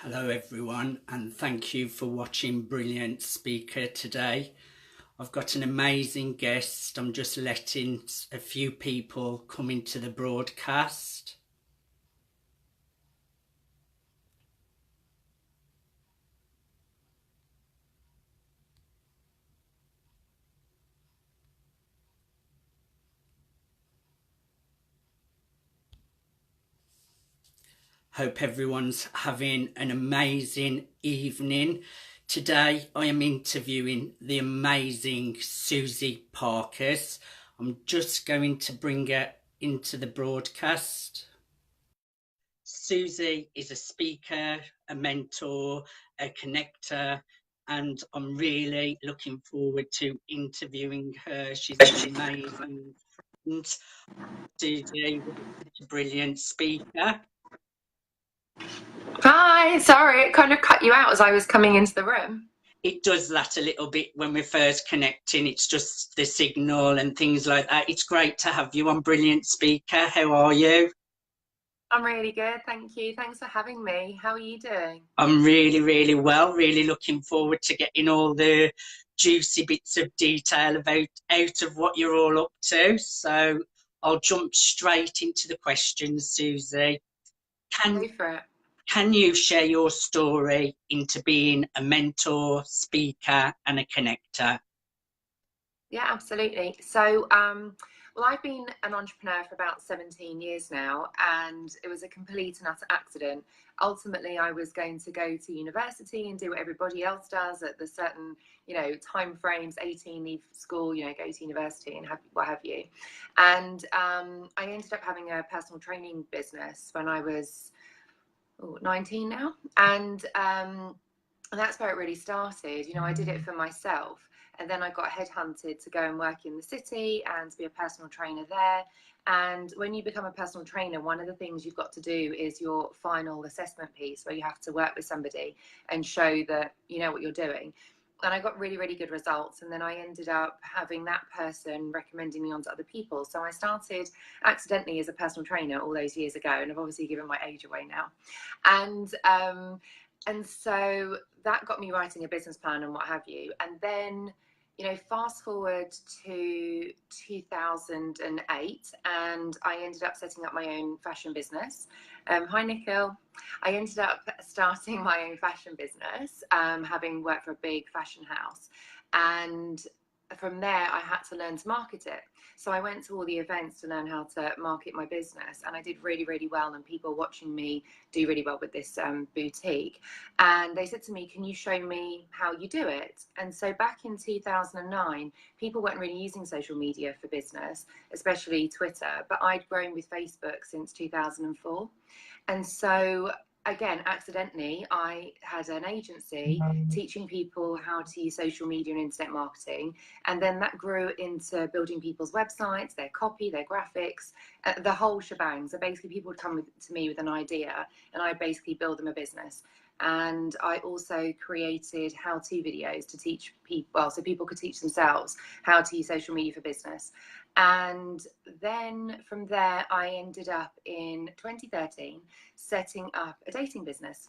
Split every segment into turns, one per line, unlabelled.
Hello everyone, and thank you for watching Brilliance Speaker today. I've got an amazing guest. I'm just letting a few people come into the broadcast. Hope everyone's having an amazing evening. Today I am interviewing the amazing Suzie Parkus. I'm just going to bring her into the broadcast. Suzie is a speaker, a mentor, a connector, and I'm really looking forward to interviewing her. She's an amazing friend. Suzie, a brilliant speaker.
Hi, sorry, it kind of cut you out as I was coming into the room.
It does that a little bit when we're first connecting. It's just the signal and things like that. It's great to have you on Brilliant Speaker. How are you?
I'm really good, thank you. Thanks for having me. How are you doing?
I'm really, really well. Really looking forward to getting all the juicy bits of detail out of what you're all up to. So I'll jump straight into the questions, Suzie.
Go for it.
Can you share your story into being a mentor, speaker, and a connector?
Yeah, absolutely. Well, I've been an entrepreneur for about 17 years now, and it was a complete and utter accident. Ultimately, I was going to go to university and do what everybody else does at the certain, time frames, 18, leave school, go to university and what have you. And I ended up having a personal training business when I was 19 now. And that's where it really started. I did it for myself. And then I got headhunted to go and work in the city and to be a personal trainer there. And when you become a personal trainer, one of the things you've got to do is your final assessment piece, where you have to work with somebody and show that you know what you're doing. And I got really, really good results. And then I ended up having that person recommending me on to other people. So I started accidentally as a personal trainer all those years ago. And I've obviously given my age away now. And so that got me writing a business plan and what have you. And then, fast forward to 2008, and I ended up setting up my own fashion business. Hi, Nikhil. I ended up starting my own fashion business, having worked for a big fashion house. And from there, I had to learn to market it. So I went to all the events to learn how to market my business, and I did really, really well. And people watching me do really well with this boutique. And they said to me, "Can you show me how you do it?" And so back in 2009, people weren't really using social media for business, especially Twitter. But I'd grown with Facebook since 2004. And so again, accidentally, I had an agency teaching people how to use social media and internet marketing. And then that grew into building people's websites, their copy, their graphics, the whole shebang. So basically people would come to me with an idea and I basically build them a business. And I also created how-to videos to teach people, well, so people could teach themselves how to use social media for business. And then from there, I ended up in 2013 setting up a dating business,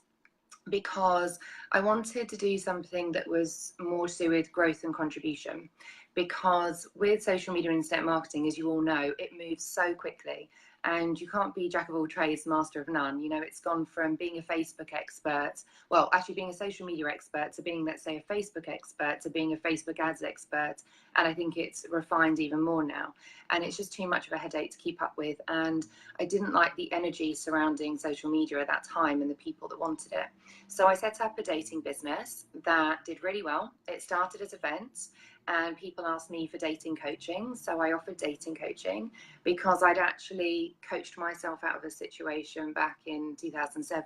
because I wanted to do something that was more to do with growth and contribution. Because with social media and internet marketing, as you all know, it moves so quickly, and you can't be jack of all trades, master of none. It's gone from being a Facebook expert, well, actually being a social media expert, to being, let's say, a Facebook expert, to being a Facebook ads expert. And I think it's refined even more now. And it's just too much of a headache to keep up with. And I didn't like the energy surrounding social media at that time and the people that wanted it. So I set up a dating business that did really well. It started as events, and people asked me for dating coaching. So I offered dating coaching because I'd actually coached myself out of a situation back in 2007.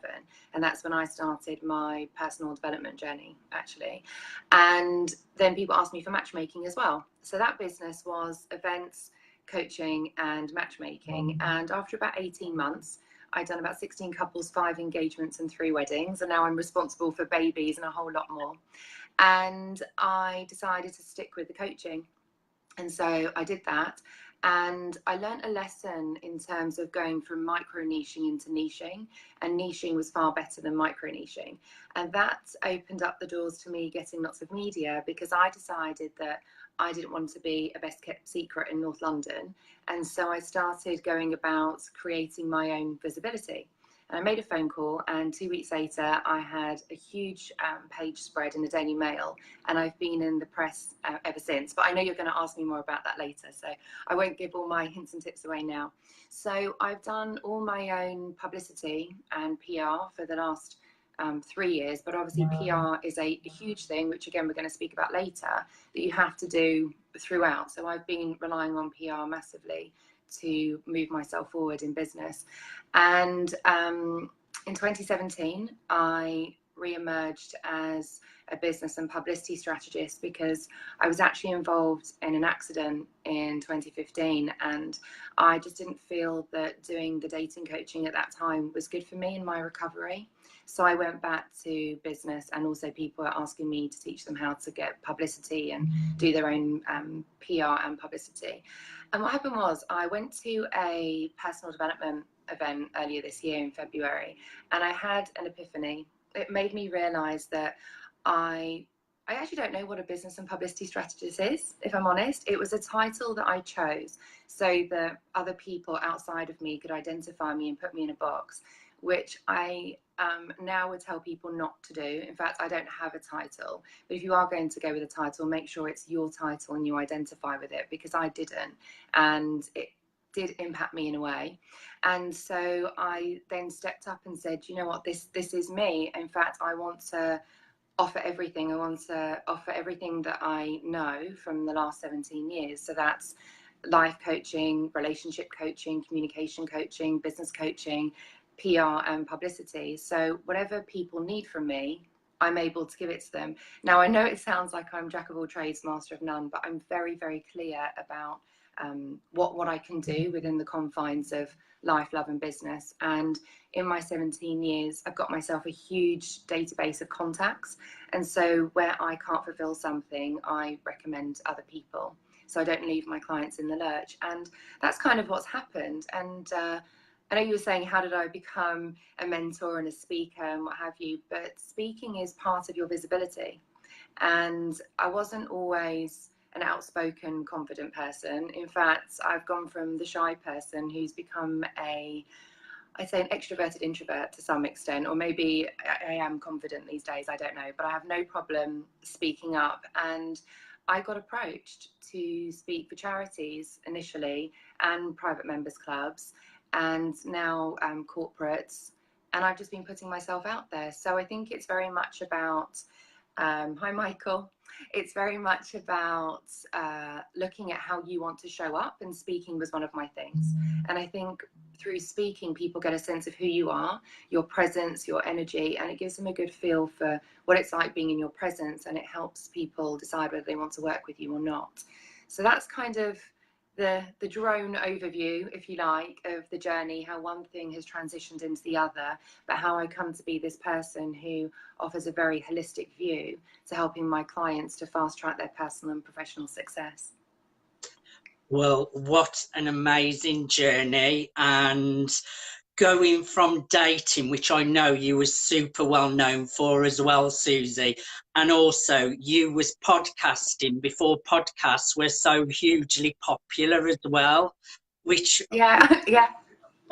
And that's when I started my personal development journey, actually. And then people asked me for matchmaking as well. So that business was events, coaching, and matchmaking. And after about 18 months, I'd done about 16 couples, 5 engagements, and 3 weddings. And now I'm responsible for babies and a whole lot more. And I decided to stick with the coaching. And so I did that. And I learned a lesson in terms of going from micro niching into niching, and niching was far better than micro niching. And that opened up the doors to me getting lots of media, because I decided that I didn't want to be a best kept secret in North London. And so I started going about creating my own visibility. And I made a phone call, and 2 weeks later, I had a huge page spread in the Daily Mail, and I've been in the press ever since. But I know you're going to ask me more about that later, so I won't give all my hints and tips away now. So I've done all my own publicity and PR for the last 3 years, but obviously PR is a huge thing, which again we're going to speak about later, that you have to do throughout. So I've been relying on PR massively to move myself forward in business. And in 2017, I re-emerged as a business and publicity strategist, because I was actually involved in an accident in 2015, and I just didn't feel that doing the dating coaching at that time was good for me in my recovery. So I went back to business, and also people were asking me to teach them how to get publicity and do their own PR and publicity. And what happened was, I went to a personal development event earlier this year in February, and I had an epiphany. It made me realize that I actually don't know what a business and publicity strategist is, if I'm honest. It was a title that I chose so that other people outside of me could identify me and put me in a box, which I now would tell people not to do. In fact, I don't have a title, but if you are going to go with a title, make sure it's your title and you identify with it, because I didn't, and it did impact me in a way. And so I then stepped up and said, you know what, this is me. In fact, I want to offer everything. I want to offer everything that I know from the last 17 years. So that's life coaching, relationship coaching, communication coaching, business coaching, PR and publicity. So whatever people need from me, I'm able to give it to them. Now, I know it sounds like I'm jack of all trades, master of none, but I'm very, very clear about what I can do within the confines of life, love and business. And in my 17 years, I've got myself a huge database of contacts. And so where I can't fulfill something, I recommend other people, so I don't leave my clients in the lurch. And that's kind of what's happened. And I know you were saying, how did I become a mentor and a speaker and what have you, but speaking is part of your visibility. And I wasn't always an outspoken, confident person. In fact, I've gone from the shy person who's become I'd say an extroverted introvert to some extent, or maybe I am confident these days, I don't know, but I have no problem speaking up. And I got approached to speak for charities initially, and private members clubs, and now corporates, and I've just been putting myself out there. So I think it's very much about hi Michael, it's very much about looking at how you want to show up, and speaking was one of my things. And I think through speaking, people get a sense of who you are, your presence, your energy, and it gives them a good feel for what it's like being in your presence, and it helps people decide whether they want to work with you or not. So that's kind of the drone overview, if you like, of the journey, how one thing has transitioned into the other, but how I come to be this person who offers a very holistic view to helping my clients to fast track their personal and professional success.
Well, what an amazing journey. And going from dating, which I know you were super well known for as well, Suzie, and also you was podcasting before podcasts were so hugely popular as well, which
yeah.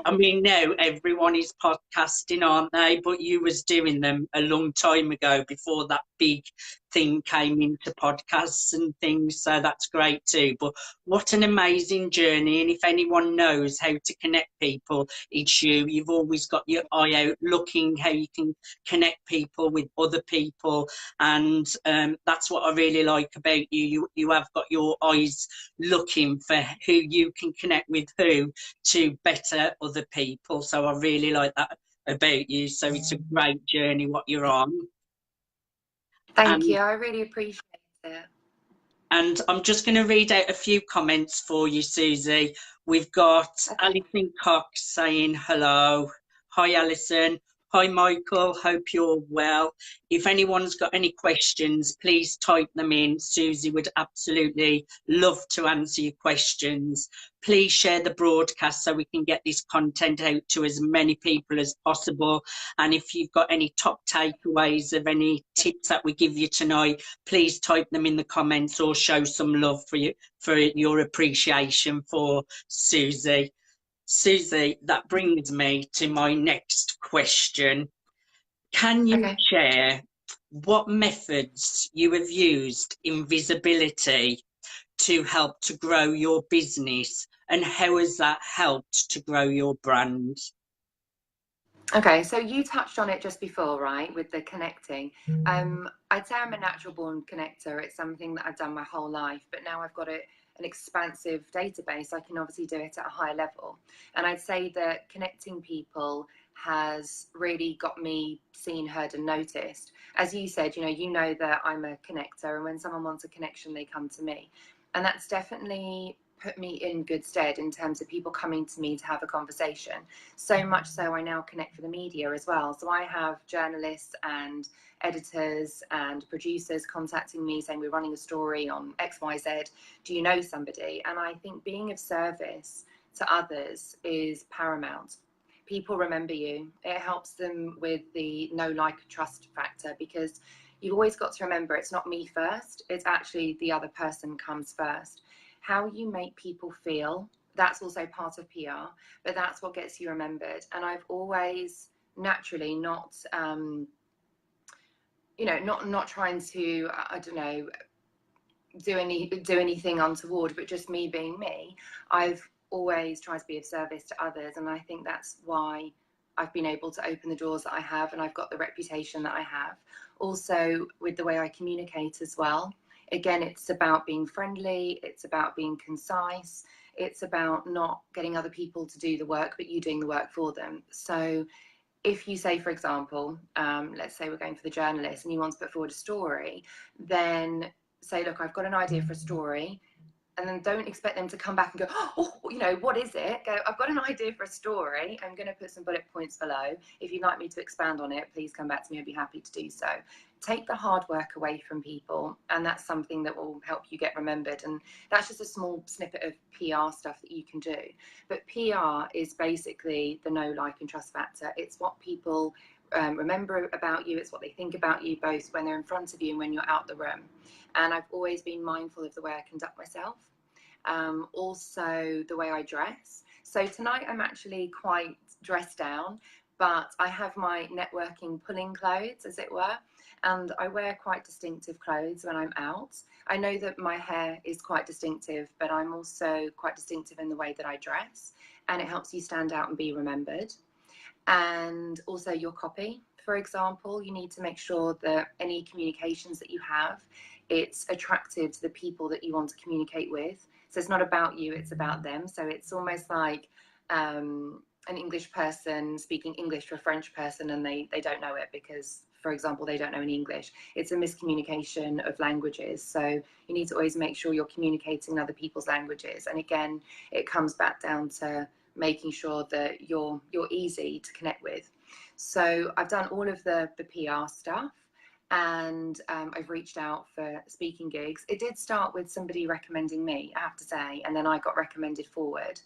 I mean, now everyone is podcasting, aren't they? But you was doing them a long time ago, before that big thing came into podcasts and things. So that's great too. But what an amazing journey. And if anyone knows how to connect people, it's you. You've always got your eye out looking how you can connect people with other people. And that's what I really like about you. You have got your eyes looking for who you can connect with who to better other people. So I really like that about you. So it's a great journey what you're on.
Thank you. I really appreciate it.
And I'm just going to read out a few comments for you, Suzie. We've got
Okay.
Alison Cox saying hello. Hi, Alison. Hi, Michael. Hope you're well. If anyone's got any questions, please type them in. Suzie would absolutely love to answer your questions. Please share the broadcast so we can get this content out to as many people as possible. And if you've got any top takeaways of any tips that we give you tonight, please type them in the comments or show some love for your appreciation for Suzie. Suzie, that brings me to my next question. Can you share what methods you have used in visibility to help to grow your business, and how has that helped to grow your brand?
Okay, so you touched on it just before, right, with the connecting. I'd say I'm a natural born connector. It's something that I've done my whole life, but now I've got an expansive database. I can obviously do it at a higher level. And I'd say that connecting people has really got me seen, heard and noticed. As you said, you know that I'm a connector, and when someone wants a connection, they come to me. And that's definitely put me in good stead in terms of people coming to me to have a conversation. So much so I now connect for the media as well. So I have journalists and editors and producers contacting me saying, we're running a story on XYZ. Do you know somebody? And I think being of service to others is paramount. People remember you. It helps them with the know, like, trust factor, because you've always got to remember it's not me first. It's actually the other person comes first. How you make people feel, that's also part of PR, but that's what gets you remembered. And I've always naturally not trying to, I don't know, do anything untoward, but just me being me. I've always tried to be of service to others, and I think that's why I've been able to open the doors that I have, and I've got the reputation that I have. Also with the way I communicate as well. Again, it's about being friendly, it's about being concise, it's about not getting other people to do the work, but you doing the work for them. So if you say, for example, let's say we're going for the journalist and you want to put forward a story, then say, look, I've got an idea for a story. And then don't expect them to come back and go, oh, what is it? Go, I've got an idea for a story. I'm going to put some bullet points below. If you'd like me to expand on it, please come back to me. I'd be happy to do so. Take the hard work away from people. And that's something that will help you get remembered. And that's just a small snippet of PR stuff that you can do. But PR is basically the know, like, and trust factor. It's what people remember about you. It's what they think about you, both when they're in front of you and when you're out the room. And I've always been mindful of the way I conduct myself. Also the way I dress. So tonight I'm actually quite dressed down, but I have my networking pulling clothes, as it were, and I wear quite distinctive clothes when I'm out. I know that my hair is quite distinctive, but I'm also quite distinctive in the way that I dress, and it helps you stand out and be remembered. And also your copy, for example, you need to make sure that any communications that you have, it's attractive to the people that you want to communicate with. So it's not about you, it's about them. So it's almost like an English person speaking English to a French person, and they don't know it because, for example, they don't know any English. It's a miscommunication of languages. So you need to always make sure you're communicating in other people's languages. And again, it comes back down to making sure that you're easy to connect with. So I've done all of the PR stuff, and I've reached out for speaking gigs. It did start with somebody recommending me, I have to say, and then I got recommended forward,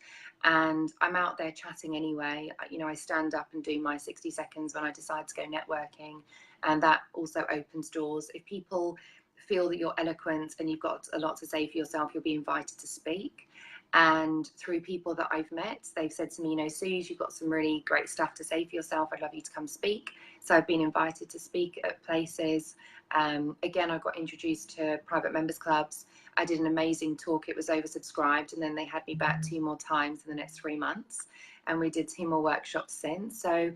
and I'm out there chatting anyway. I stand up and do my 60 seconds when I decide to go networking, and that also opens doors. If people feel that you're eloquent and you've got a lot to say for yourself, you'll be invited to speak. And through people that I've met, they've said to me, Suze, you've got some really great stuff to say for yourself. I'd love you to come speak. So I've been invited to speak at places. Again, I got introduced to private members clubs. I did an amazing talk. It was oversubscribed, and then they had me back 2 more times in the next 3 months. And we did 2 more workshops since. So,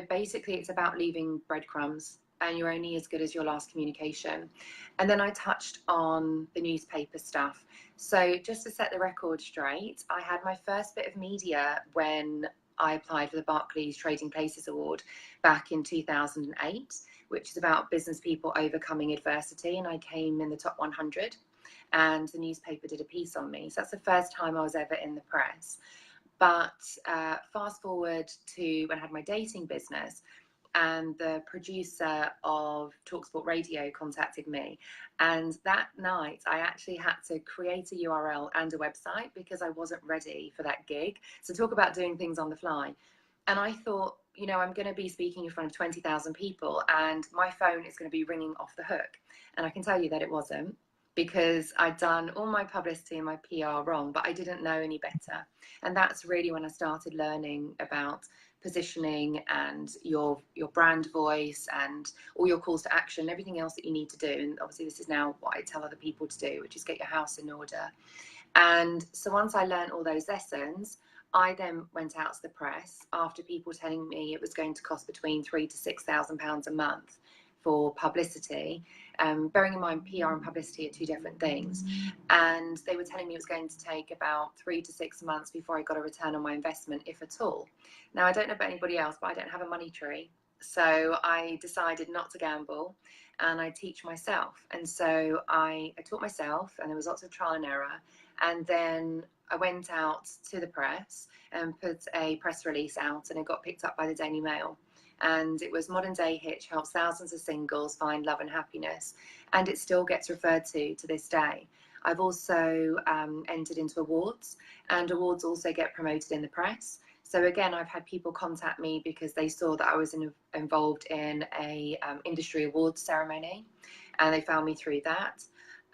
basically it's about leaving breadcrumbs, and you're only as good as your last communication. And then I touched on the newspaper stuff. So just to set the record straight, I had my first bit of media when I applied for the Barclays Trading Places Award back in 2008, which is about business people overcoming adversity. And I came in the top 100, and the newspaper did a piece on me. So that's the first time I was ever in the press. But fast forward to when I had my dating business, and the producer of Talksport Radio contacted me. And that night, I actually had to create a URL and a website because I wasn't ready for that gig. So talk about doing things on the fly. And I thought, you know, I'm going to be speaking in front of 20,000 people and my phone is going to be ringing off the hook. And I can tell you that it wasn't, because I'd done all my publicity and my PR wrong, but I didn't know any better. And that's really when I started learning about positioning and your brand voice and all your calls to action, everything else that you need to do. And obviously this is now what I tell other people to do, which is get your house in order. And so once I learned all those lessons, I then went out to the press after people telling me it was going to cost between £3,000 to £6,000 a month for publicity. Bearing in mind PR and publicity are two different things. And they were telling me it was going to take about 3 to 6 months before I got a return on my investment, if at all. Now, I don't know about anybody else, but I don't have a money tree. So I decided not to gamble and I teach myself. And so I taught myself, and there was lots of trial and error. And then I went out to the press and put a press release out, and it got picked up by the Daily Mail. And it was Modern Day Hitch helps thousands of singles find love and happiness. And it still gets referred to this day. I've also entered into awards, and awards also get promoted in the press. So again, I've had people contact me because they saw that I was involved in a industry awards ceremony, and they found me through that.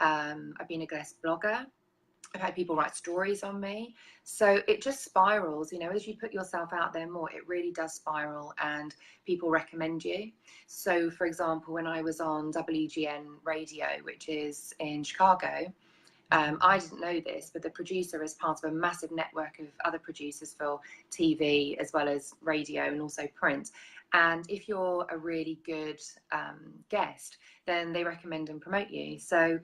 I've been a guest blogger. I've had people write stories on me. So it just spirals, you know, as you put yourself out there more, it really does spiral and people recommend you. So for example, when I was on WGN radio, which is in Chicago, I didn't know this, but the producer is part of a massive network of other producers for TV as well as radio and also print. And if you're a really good guest, then they recommend and promote you. So,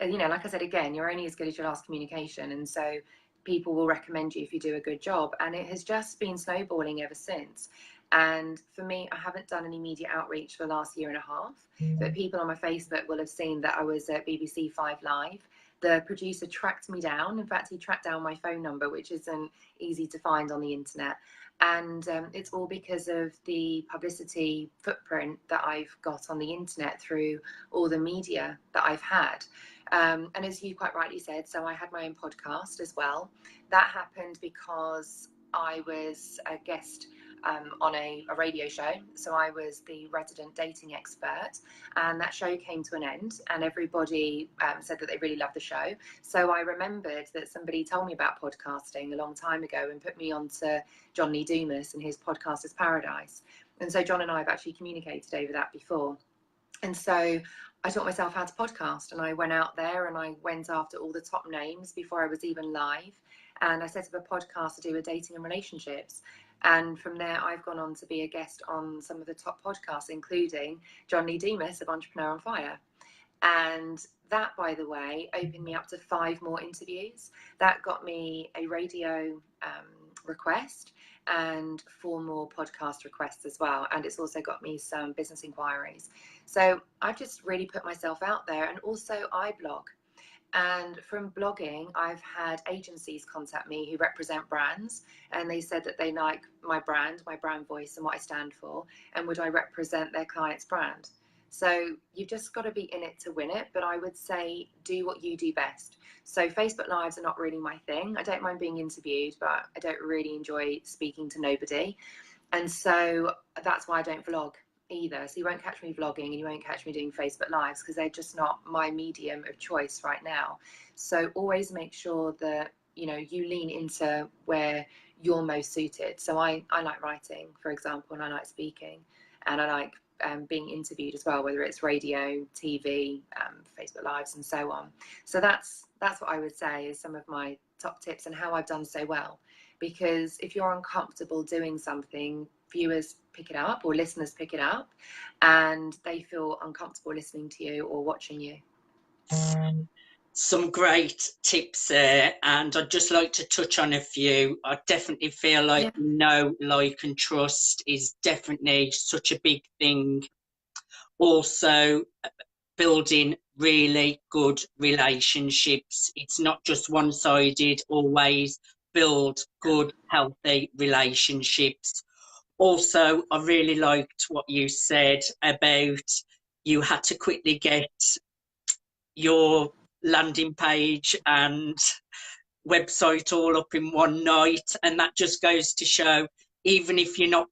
you know, like I said, again, you're only as good as your last communication. And so people will recommend you if you do a good job. And it has just been snowballing ever since. And for me, I haven't done any media outreach for the last year and a half, but people on my Facebook will have seen that I was at BBC 5 Live. The producer tracked me down. In fact, he tracked down my phone number, which isn't easy to find on the internet. And it's all because of the publicity footprint that I've got on the internet through all the media that I've had. And as you quite rightly said, so I had my own podcast as well. That happened because I was a guest on a radio show. So I was the resident dating expert, and that show came to an end, and everybody said that they really loved the show. So I remembered that somebody told me about podcasting a long time ago and put me on to John Lee Dumas and his Podcast is Paradise. And so John and I have actually communicated over that before. And so I taught myself how to podcast, and I went out there and I went after all the top names before I was even live. And I set up a podcast to do with dating and relationships. And from there, I've gone on to be a guest on some of the top podcasts, including John Lee Dumas of Entrepreneur on Fire. And that, by the way, opened me up to 5 more interviews. That got me a radio request and 4 more podcast requests as well. And it's also got me some business inquiries. So I've just really put myself out there. And also I blog. And from blogging, I've had agencies contact me who represent brands, and they said that they like my brand voice and what I stand for, and would I represent their client's brand. So you've just got to be in it to win it, but I would say do what you do best. So Facebook Lives are not really my thing. I don't mind being interviewed, but I don't really enjoy speaking to nobody. And so that's why I don't vlog either. So you won't catch me vlogging and you won't catch me doing Facebook Lives because they're just not my medium of choice right now. So always make sure that, you know, you lean into where you're most suited. So I like writing, for example, and I like speaking, and I like being interviewed as well, whether it's radio, TV, Facebook Lives and so on. So that's what I would say is some of my top tips and how I've done so well. Because if you're uncomfortable doing something, viewers pick it up or listeners pick it up and they feel uncomfortable listening to you or watching you.
Some great tips there, and I'd just like to touch on a few. I definitely feel like know, like and trust is definitely such a big thing. Also, building really good relationships. It's not just one-sided always. build good, healthy relationships. Also, I really liked what you said about you had to quickly get your landing page and website all up in one night, and that just goes to show, even if you're not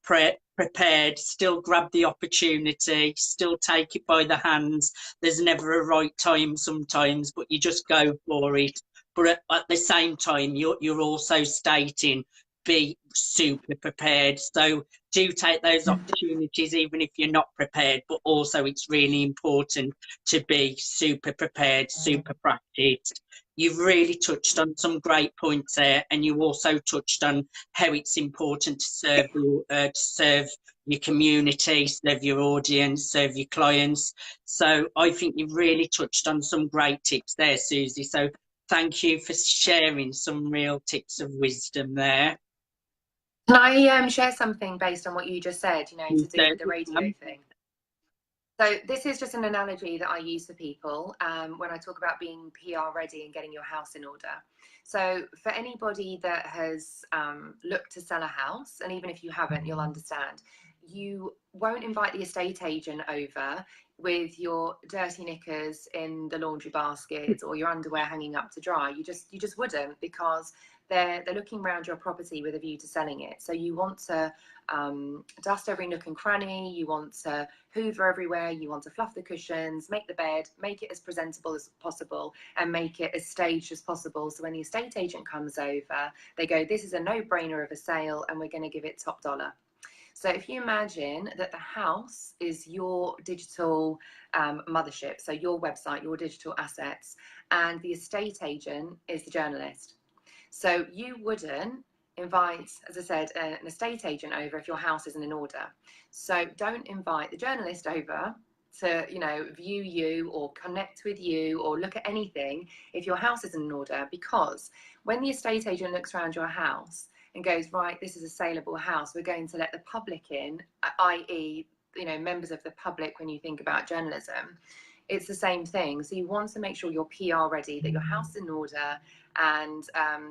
prepared, still grab the opportunity, still take it by the hands. There's never a right time sometimes, but you just go for it. But at the same time, you're also stating be super prepared. So do take those opportunities even if you're not prepared, but also it's really important to be super prepared, super practiced. You've really touched on some great points there, and you also touched on how it's important to serve your community, serve your audience, serve your clients. So I think you've really touched on some great tips there, Suzie. So thank you for sharing some real tips of wisdom there.
Can I share something based on what you just said, you know, to do with the radio thing? So this is just an analogy that I use for people when I talk about being PR ready and getting your house in order. So for anybody that has looked to sell a house, and even if you haven't, you'll understand, you won't invite the estate agent over with your dirty knickers in the laundry basket or your underwear hanging up to dry. You just wouldn't, because they're looking around your property with a view to selling it. So you want to dust every nook and cranny, you want to hoover everywhere, you want to fluff the cushions, make the bed, make it as presentable as possible, and make it as staged as possible. So when the estate agent comes over, they go, this is a no-brainer of a sale and we're going to give it top dollar. So if you imagine that the house is your digital mothership, so your website, your digital assets, and the estate agent is the journalist. So you wouldn't invite, as I said, an estate agent over if your house isn't in order. So don't invite the journalist over to, you know, view you or connect with you or look at anything if your house isn't in order, because when the estate agent looks around your house and goes, right, this is a saleable house, we're going to let the public in, i.e., you know, members of the public, when you think about journalism, it's the same thing. So you want to make sure you're PR ready, that your house is in order. And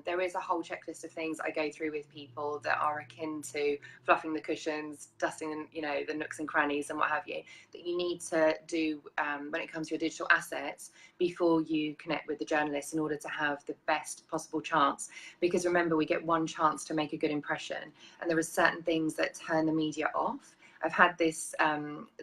there is a whole checklist of things I go through with people that are akin to fluffing the cushions, dusting, you know, the nooks and crannies and what have you, that you need to do when it comes to your digital assets before you connect with the journalist in order to have the best possible chance. Because remember, we get one chance to make a good impression, and there are certain things that turn the media off. I've had this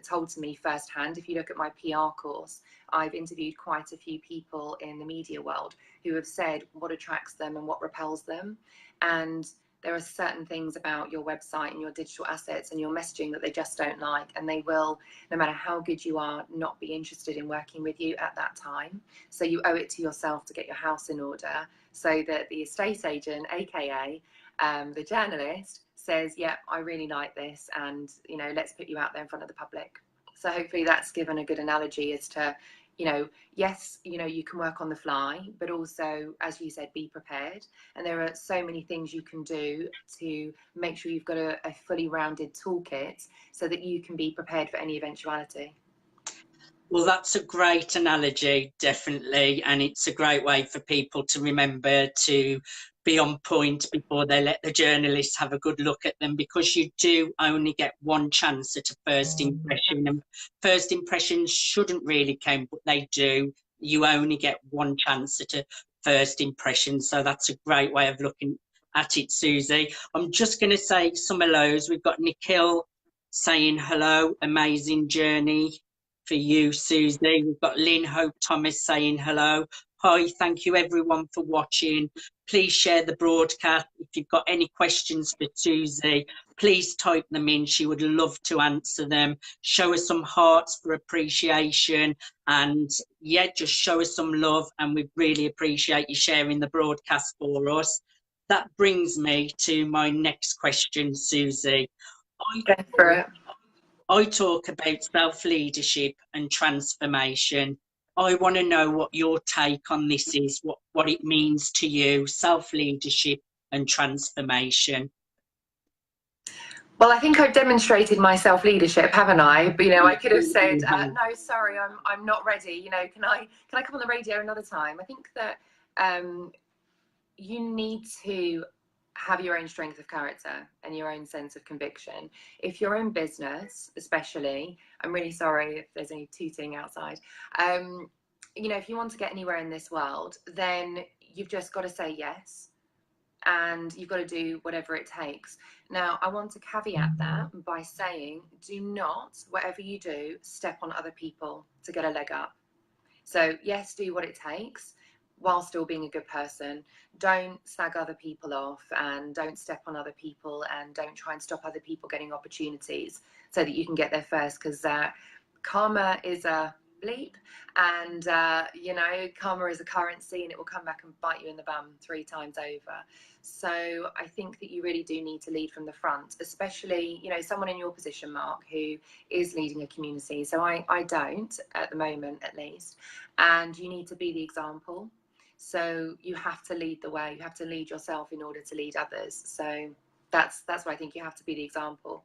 told to me firsthand. If you look at my PR course, I've interviewed quite a few people in the media world who have said what attracts them and what repels them. And there are certain things about your website and your digital assets and your messaging that they just don't like. And they will, no matter how good you are, not be interested in working with you at that time. So you owe it to yourself to get your house in order so that the estate agent, AKA the journalist, says, yeah, I really like this, and, you know, let's put you out there in front of the public. So hopefully that's given a good analogy as to, you know, yes, you know, you can work on the fly, but also, as you said, be prepared. And there are so many things you can do to make sure you've got a fully rounded toolkit so that you can be prepared for any eventuality.
Well, that's a great analogy, definitely. And it's a great way for people to remember to be on point before they let the journalists have a good look at them, because you do only get one chance at a first impression. And first impressions shouldn't really count, but they do. You only get one chance at a first impression. So that's a great way of looking at it, Suzie. I'm just going to say some hellos. We've got Nikhil saying hello, amazing journey for you, Suzie. We've got Lynn Hope Thomas saying hello. Hi, thank you everyone for watching. Please share the broadcast. If you've got any questions for Suzie, please type them in. She would love to answer them. Show us some hearts for appreciation, and yeah, just show us some love, and we really appreciate you sharing the broadcast for us. That brings me to my next question, Suzie.
Go for it.
I talk about self-leadership and transformation. I want to know what your take on this is, what it means to you, self-leadership and transformation.
Well, I think I've demonstrated my self-leadership, haven't I? But, you know, I could have said, no, sorry, I'm not ready. You know, can I come on the radio another time? I think that you need to have your own strength of character and your own sense of conviction. If you're in business, especially, I'm really sorry if there's any tooting outside. You know, if you want to get anywhere in this world, then you've just got to say yes, and you've got to do whatever it takes. Now, I want to caveat that by saying, do not, whatever you do, step on other people to get a leg up. So yes, do what it takes while still being a good person. Don't slag other people off, and don't step on other people, and don't try and stop other people getting opportunities so that you can get there first, because karma is a bleep, and you know, karma is a currency, and it will come back and bite you in the bum 3 times over. So I think that you really do need to lead from the front, especially, you know, someone in your position, Mark, who is leading a community. So I don't, at the moment at least, and you need to be the example. So you have to lead the way. You have to lead yourself in order to lead others. So that's why I think you have to be the example.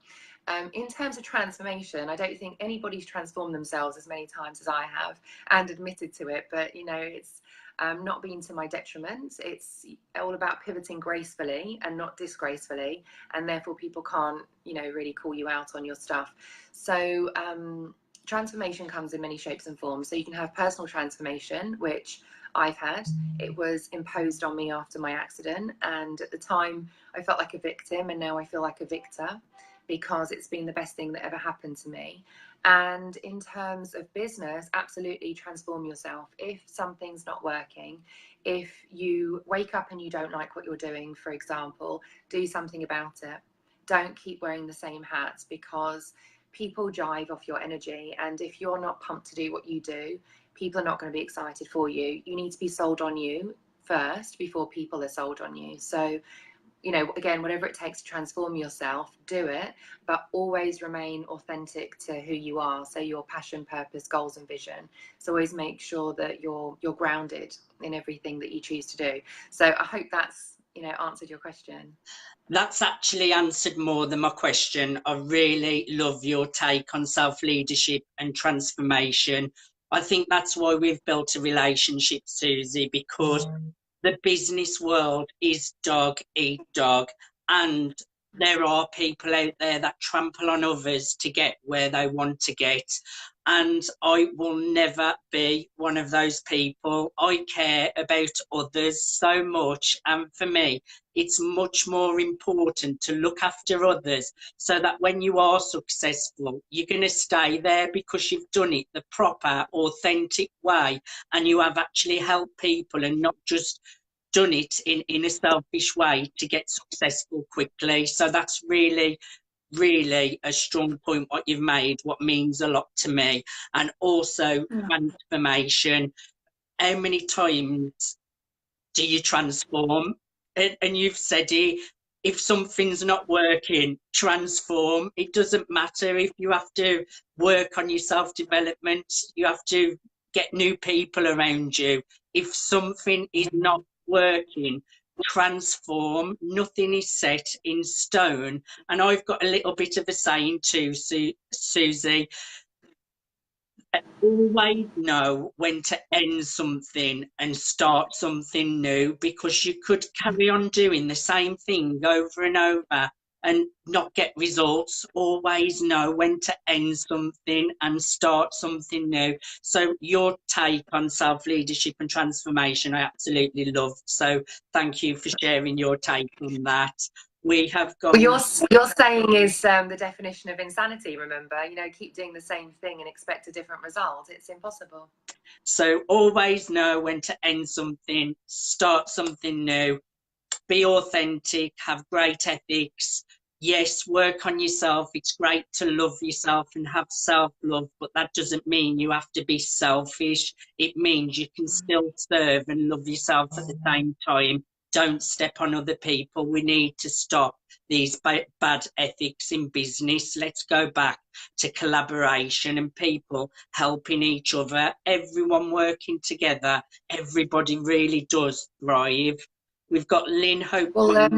In terms of transformation, I don't think anybody's transformed themselves as many times as I have and admitted to it, but you know, it's not been to my detriment. It's all about pivoting gracefully and not disgracefully, and therefore people can't, you know, really call you out on your stuff. So transformation comes in many shapes and forms. So you can have personal transformation, which I've had. It was imposed on me after my accident, and at the time I felt like a victim, and now I feel like a victor, because it's been the best thing that ever happened to me. And in terms of business, absolutely transform yourself. If something's not working, if you wake up and you don't like what you're doing, for example, do something about it. Don't keep wearing the same hats, because people jive off your energy, and if you're not pumped to do what you do, people are not going to be excited for you. You need to be sold on you first before people are sold on you. So, you know, again, whatever it takes to transform yourself, do it, but always remain authentic to who you are. So your passion, purpose, goals and vision. So always make sure that you're grounded in everything that you choose to do. So I hope that's, you know, answered your question.
That's actually answered more than my question. I really love your take on self-leadership and transformation. I think that's why we've built a relationship, Suzie, because the business world is dog eat dog, and there are people out there that trample on others to get where they want to get. And I will never be one of those people. I care about others so much, and for me, it's much more important to look after others, so that when you are successful, you're going to stay there because you've done it the proper, authentic way, and you have actually helped people and not just done it in a selfish way to get successful quickly. So that's really a strong point what you've made, what means a lot to me. And also transformation. How many times do you transform? And you've said it, if something's not working, transform. It doesn't matter if you have to work on your self-development, you have to get new people around you. If something is not working, transform. Nothing is set in stone. And I've got a little bit of a saying too, Suzie. Always know when to end something and start something new, because you could carry on doing the same thing over and over and not get results. Always know when to end something and start something new. So your take on self-leadership and transformation, I absolutely love. So thank you for sharing your take on that. We have got...
Well, your saying is the definition of insanity, remember? You know, keep doing the same thing and expect a different result. It's impossible.
So always know when to end something, start something new, be authentic, have great ethics. Yes, work on yourself. It's great to love yourself and have self-love, but that doesn't mean you have to be selfish. It means you can still serve and love yourself at the same time. Don't step on other people. We need to stop these bad ethics in business. Let's go back to collaboration and people helping each other, everyone working together. Everybody really does thrive. We've got Lynn Hope.
Well,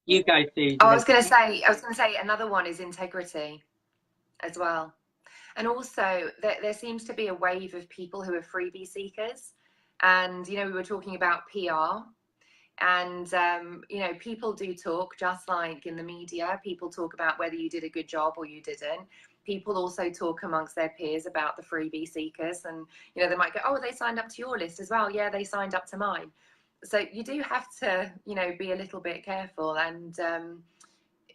you go, Suzie.
I was going to say another one is integrity as well. And also there seems to be a wave of people who are freebie seekers. And, you know, we were talking about PR. And, you know, people do talk, just like in the media. People talk about whether you did a good job or you didn't. People also talk amongst their peers about the freebie seekers. And, you know, they might go, oh, they signed up to your list as well. Yeah, they signed up to mine. So you do have to, you know, be a little bit careful. And,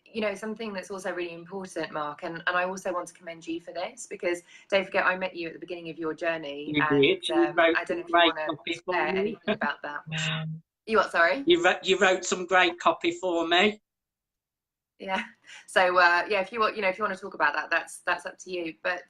you know, something that's also really important, Mark, and I also want to commend you for this, because don't forget, I met you at the beginning of your journey.
You
And
did. You wrote
I don't know
some
if you
great
want to
copy for
share
me.
anything about that. You what, sorry?
You wrote some great copy for me.
Yeah. So yeah, if you want, you know, if you want to talk about that, that's up to you. But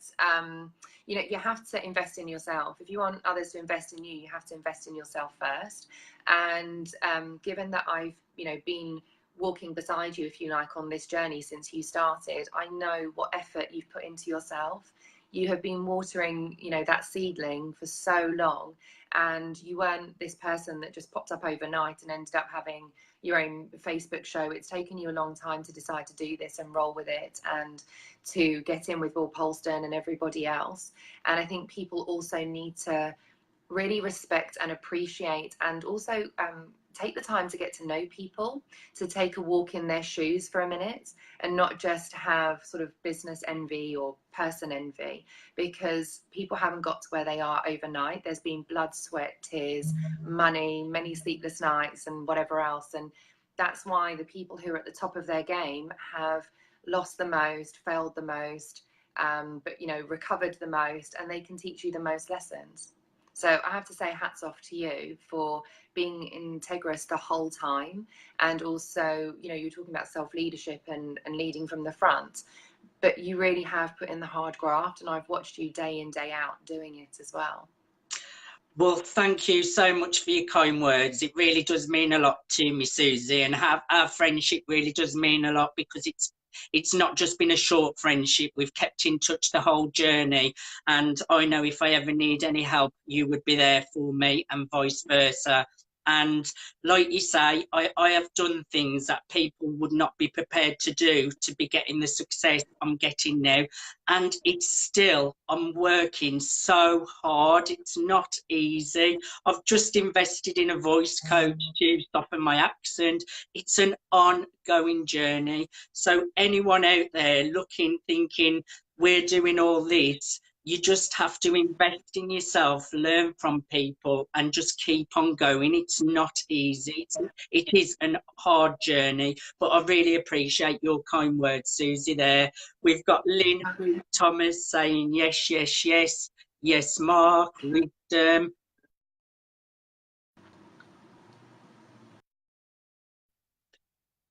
you know, you have to invest in yourself. If you want others to invest in you, you have to invest in yourself first. And given that I've, you know, been walking beside you, if you like, on this journey since you started, I know what effort you've put into yourself. You have been watering, you know, that seedling for so long, and you weren't this person that just popped up overnight and ended up having your own Facebook show. It's taken you a long time to decide to do this and roll with it, and to get in with Will Polston and everybody else. And I think people also need to really respect and appreciate, and also take the time to get to know people, to take a walk in their shoes for a minute, and not just have sort of business envy or person envy, because people haven't got to where they are overnight. There's been blood, sweat, tears, money, many sleepless nights, and whatever else. And that's why the people who are at the top of their game have lost the most, failed the most, but, you know, recovered the most, and they can teach you the most lessons. So I have to say hats off to you for being integrous the whole time. And also, you know, you're talking about self-leadership and leading from the front, but you really have put in the hard graft, and I've watched you day in, day out doing it as well.
Well, thank you so much for your kind words. It really does mean a lot to me, Suzie, and our friendship really does mean a lot, because it's not just been a short friendship. We've kept in touch the whole journey, and I know if I ever need any help, you would be there for me, and vice versa. And like you say, I have done things that people would not be prepared to do to be getting the success I'm getting now. And it's still, I'm working so hard. It's not easy. I've just invested in a voice coach to soften my accent. It's an ongoing journey. So anyone out there looking, thinking, we're doing all this, you just have to invest in yourself, learn from people, and just keep on going. It's not easy. It is a hard journey, but I really appreciate your kind words, Suzie, there. We've got Lynn Thomas saying yes, yes, yes. Yes, Mark, wisdom.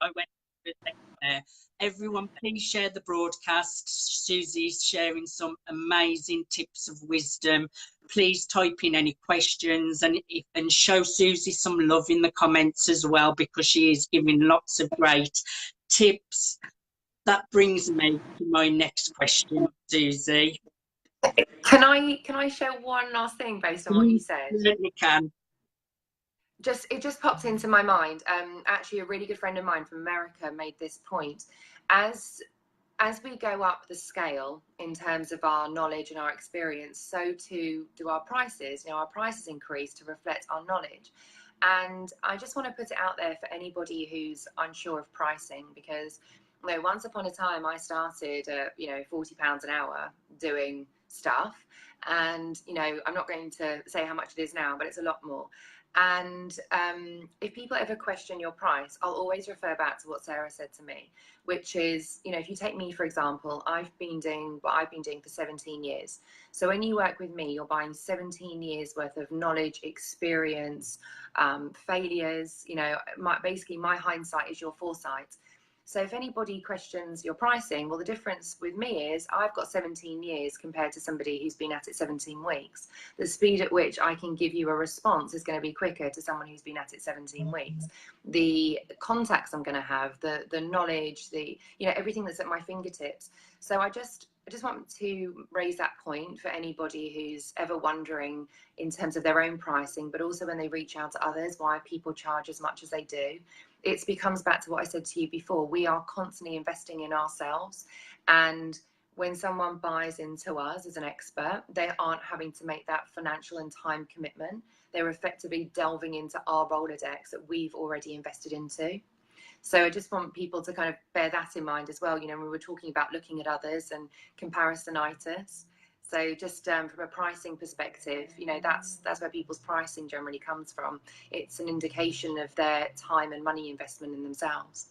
I went there. Everyone, please share the broadcast. Suzie's sharing some amazing tips of wisdom. Please type in any questions, and show Suzie some love in the comments as well, because she is giving lots of great tips. That brings me to my next question, Suzie.
Can I share one last thing based on what you said?
You certainly can.
It just popped into my mind. Actually, a really good friend of mine from America made this point. As we go up the scale in terms of our knowledge and our experience, so too do our prices. You know, our prices increase to reflect our knowledge. And I just want to put it out there for anybody who's unsure of pricing, because, you know, once upon a time I started at, you know, £40 an hour doing stuff. And, you know, I'm not going to say how much it is now, but it's a lot more. And if people ever question your price, I'll always refer back to what Sarah said to me, which is, you know, if you take me, for example, I've been doing what I've been doing for 17 years. So when you work with me, you're buying 17 years worth of knowledge, experience, failures. You know, basically my hindsight is your foresight. So if anybody questions your pricing, well, the difference with me is I've got 17 years compared to somebody who's been at it 17 weeks. The speed at which I can give you a response is going to be quicker to someone who's been at it 17 weeks. The contacts I'm going to have, the knowledge, you know, everything that's at my fingertips. So I just want to raise that point for anybody who's ever wondering in terms of their own pricing, but also when they reach out to others, why people charge as much as they do. It becomes back to what I said to you before. We are constantly investing in ourselves. And when someone buys into us as an expert, they aren't having to make that financial and time commitment. they're effectively delving into our Rolodex that we've already invested into. So I just want people to kind of bear that in mind as well. You know, when we were talking about looking at others and comparisonitis. So just from a pricing perspective, you know, that's where people's pricing generally comes from. It's an indication of their time and money investment in themselves.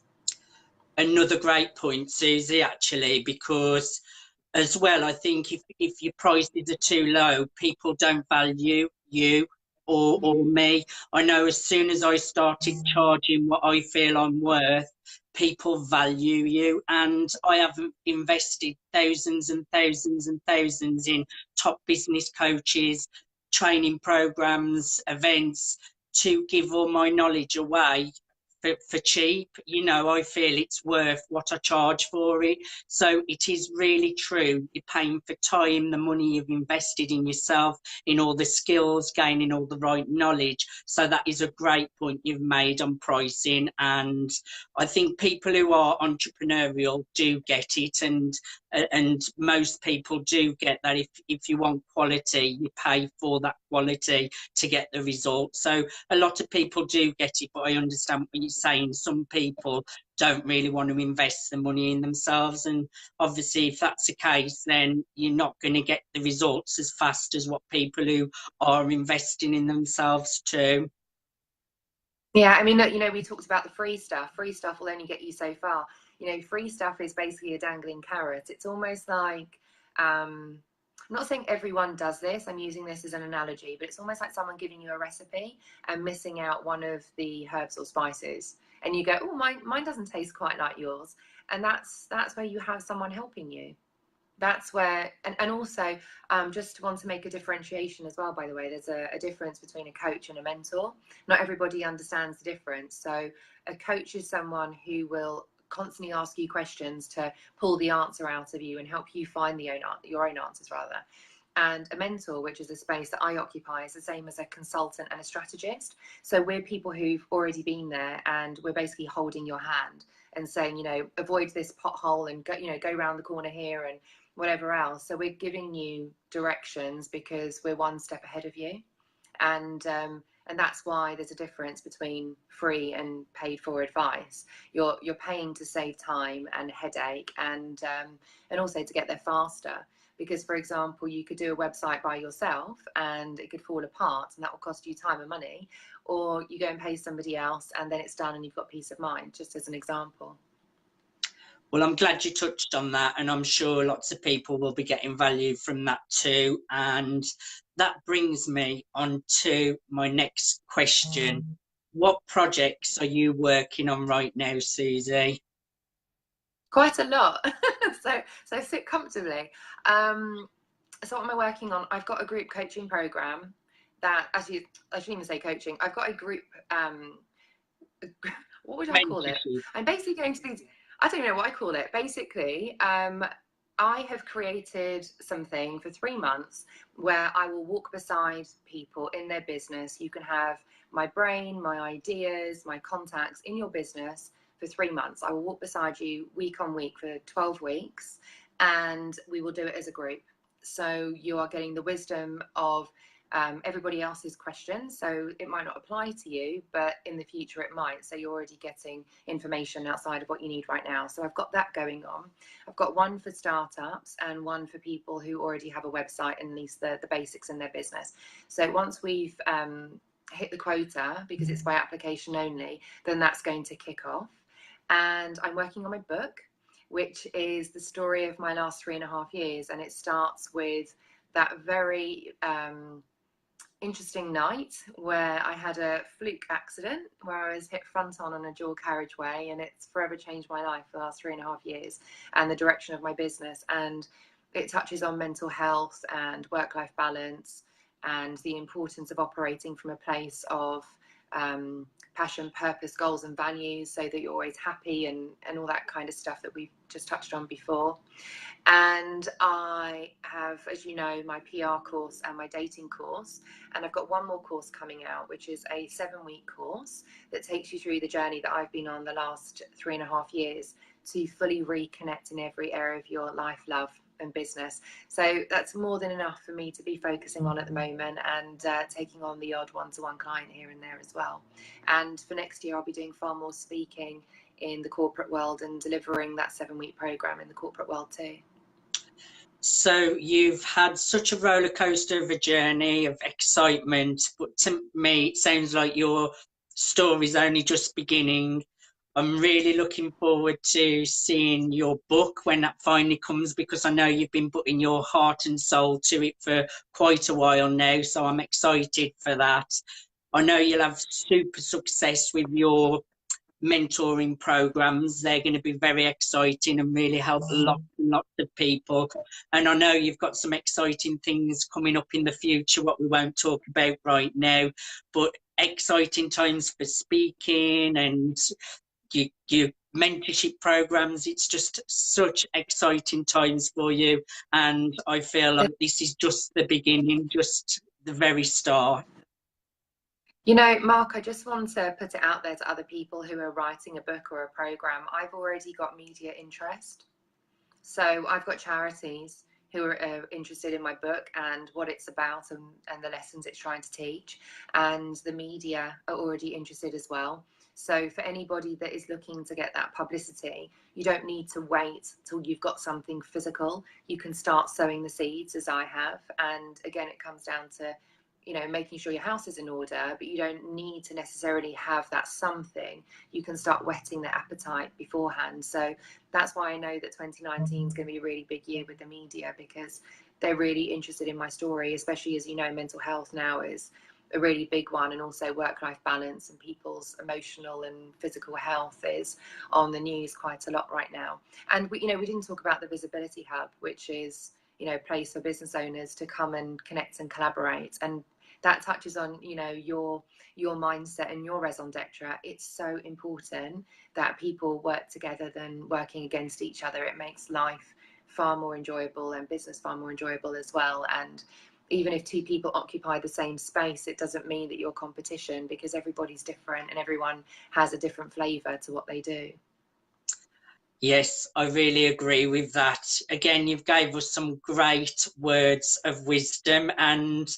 Another great point, Suzie, actually, because as well, I think if your prices are too low, people don't value you or me. I know as soon as I started charging what I feel I'm worth, people value you, and I have invested thousands and thousands and thousands in top business coaches, training programs, events, to give all my knowledge away for cheap. You know, I feel it's worth what I charge for it. So it is really true. You're paying for time, the money you've invested in yourself, in all the skills, gaining all the right knowledge. So that is a great point you've made on pricing. And I think people who are entrepreneurial do get it, and most people do get that. If you want quality, you pay for that quality to get the result. So a lot of people do get it, but I understand what you're saying. Some people don't really want to invest the money in themselves, and obviously if that's the case, then you're not going to get the results as fast as what people who are investing in themselves too.
Yeah, I mean, look, you know, we talked about the free stuff. Free stuff will only get you so far. You know, free stuff is basically a dangling carrot. It's almost like, I'm not saying everyone does this, I'm using this as an analogy, but it's almost like someone giving you a recipe and missing out one of the herbs or spices. And you go, oh, mine doesn't taste quite like yours. And that's where you have someone helping you. That's where, and also just want to make a differentiation as well, by the way. There's a difference between a coach and a mentor. Not everybody understands the difference. So a coach is someone who will constantly ask you questions to pull the answer out of you and help you find your own answers rather. And a mentor, which is a space that I occupy, is the same as a consultant and a strategist. So we're people who've already been there, and we're basically holding your hand and saying, you know, avoid this pothole and go, you know, go around the corner here and whatever else. So we're giving you directions because we're one step ahead of you. And that's why there's a difference between free and paid for advice. You're paying to save time and headache, and also to get there faster. Because, for example, you could do a website by yourself and it could fall apart, and that will cost you time and money. Or you go and pay somebody else and then it's done and you've got peace of mind, just as an example.
Well, I'm glad you touched on that, and I'm sure lots of people will be getting value from that too. And that brings me on to my next question. What projects are you working on right now, Suzie?
Quite a lot. so sit comfortably. So what am I working on? I've got a group coaching program that, I shouldn't even say coaching. I've got a group, what would I call it? I'm basically going to be, I don't know what I call it. Basically, I have created something for 3 months where I will walk beside people in their business. You can have my brain, my ideas, my contacts in your business for 3 months. I will walk beside you week on week for 12 weeks, and we will do it as a group. So you are getting the wisdom of everybody else's questions. So it might not apply to you, but in the future it might. So you're already getting information outside of what you need right now. So I've got that going on. I've got one for startups and one for people who already have a website and at least the basics in their business. So once we've hit the quota, because it's by application only, then that's going to kick off. And I'm working on my book, which is the story of my last 3.5 years. And it starts with that very interesting night where I had a fluke accident where I was hit front on a dual carriageway, and it's forever changed my life for the last 3.5 years and the direction of my business. And it touches on mental health and work-life balance and the importance of operating from a place of passion, purpose, goals and values, so that you're always happy and all that kind of stuff that we've just touched on before. And I have, as you know, my PR course and my dating course, and I've got one more course coming out, which is a 7-week course that takes you through the journey that I've been on the last 3.5 years to fully reconnect in every area of your life, love and business. So that's more than enough for me to be focusing on at the moment, and taking on the odd one-to-one client here and there as well. And for next year, I'll be doing far more speaking in the corporate world and delivering that 7-week program in the corporate world too.
So you've had such a roller coaster of a journey of excitement, but to me, it sounds like your story's only just beginning. I'm really looking forward to seeing your book when that finally comes, because I know you've been putting your heart and soul to it for quite a while now, so I'm excited for that. I know you'll have super success with your mentoring programs. They're going to be very exciting and really help lots and lots of people. And I know you've got some exciting things coming up in the future, what we won't talk about right now, but exciting times for speaking and your mentorship programs. It's just such exciting times for you, and I feel like this is just the beginning, just the very start.
You know, Mark, I just want to put it out there to other people who are writing a book or a program. I've already got media interest. So I've got charities who are interested in my book and what it's about, and the lessons it's trying to teach. And the media are already interested as well. So for anybody that is looking to get that publicity, you don't need to wait till you've got something physical. You can start sowing the seeds, as I have. And again, it comes down to, you know, making sure your house is in order, but you don't need to necessarily have that something. You can start whetting the appetite beforehand. So that's why I know that 2019 is going to be a really big year with the media, because they're really interested in my story, especially as you know, mental health now is a really big one, and also work-life balance and people's emotional and physical health is on the news quite a lot right now. And we didn't talk about the Visibility Hub, which is, you know, place for business owners to come and connect and collaborate. And that touches on, you know, your mindset and your raison d'etre. It's so important that people work together than working against each other. It makes life far more enjoyable and business far more enjoyable as well. And even if two people occupy the same space, it doesn't mean that you're competition, because everybody's different and everyone has a different flavour to what they do.
Yes, I really agree with that. Again, you've gave us some great words of wisdom, and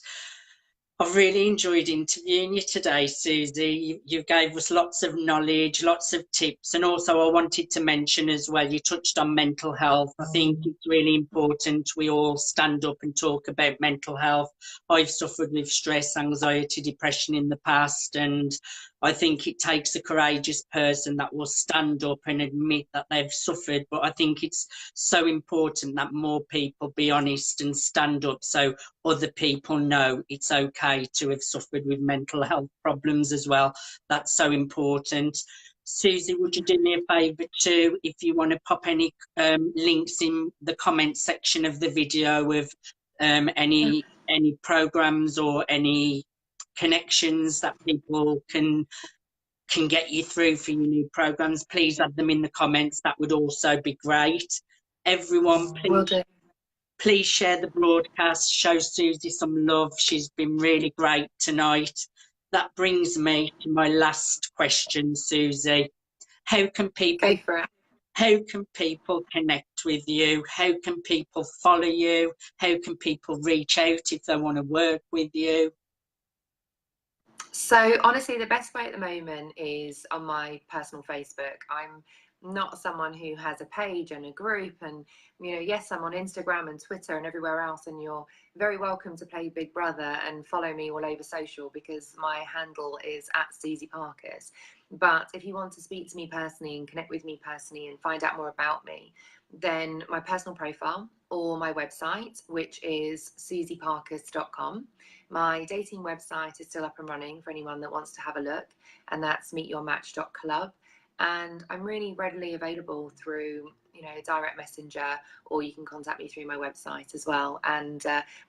I've really enjoyed interviewing you today, Suzie. You gave us lots of knowledge, lots of tips, and also I wanted to mention as well, you touched on mental health. I think it's really important we all stand up and talk about mental health. I've suffered with stress, anxiety, depression in the past, and I think it takes a courageous person that will stand up and admit that they've suffered. But I think it's so important that more people be honest and stand up, so other people know it's okay to have suffered with mental health problems as well. That's so important. Suzie, would you do me a favour too, if you want to pop any links in the comments section of the video of any programs or any connections that people can get you through for your new programs? Please add them in the comments. That would also be great. Everyone, please share the broadcast, show Suzie some love. She's been really great tonight. That brings me to my last question, Suzie. How can people connect with you? How can people follow you? How can people reach out if they want to work with you?
So honestly, the best way at the moment is on my personal Facebook. I'm not someone who has a page and a group, and you know, yes, I'm on Instagram and Twitter and everywhere else, and you're very welcome to play Big Brother and follow me all over social, because my handle is @Suzie Parkus. But if you want to speak to me personally and connect with me personally and find out more about me, then my personal profile or my website, which is susieparkus.com. My dating website is still up and running for anyone that wants to have a look, and that's meetyourmatch.club. And I'm really readily available through, you know, direct messenger, or you can contact me through my website as well. And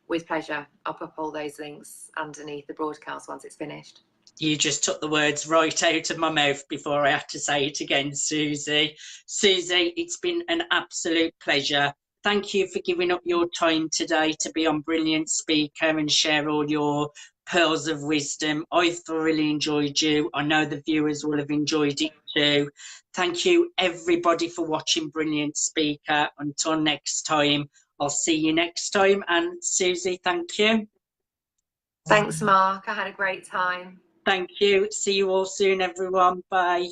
with pleasure, I'll put all those links underneath the broadcast once it's finished.
You just took the words right out of my mouth before I had to say it again, Suzie. Suzie, it's been an absolute pleasure. Thank you for giving up your time today to be on Brilliant Speaker and share all your pearls of wisdom. I thoroughly enjoyed you. I know the viewers will have enjoyed it too. Thank you, everybody, for watching Brilliant Speaker. Until next time, I'll see you next time. And Suzie, thank you.
Thanks, Mark. I had a great time.
Thank you. See you all soon, everyone. Bye.